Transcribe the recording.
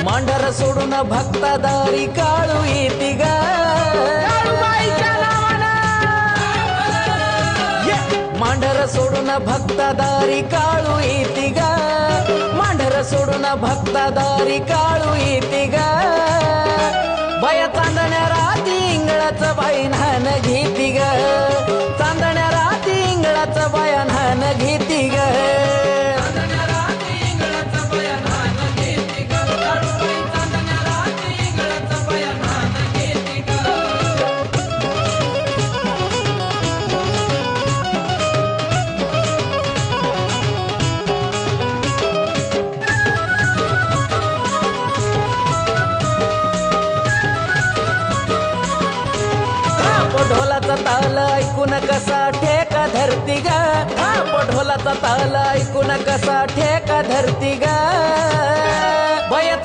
मांढर सोडून भक्तादारी काळू येती ग मांढर सोडून भक्तादारी काळू येती ग मांढर सोडून भक्तादारी काळू येती ग बाया चांदण्या राती इंगळाचं बाई न्हान घेती ग चांदण्या राती इंगळाचं बाया न्हान घेती ग ढोलाचा ताल ऐकून कसा ठेका धरती ग ढोलाचा ताल ऐकून कसा ठेका धरती ग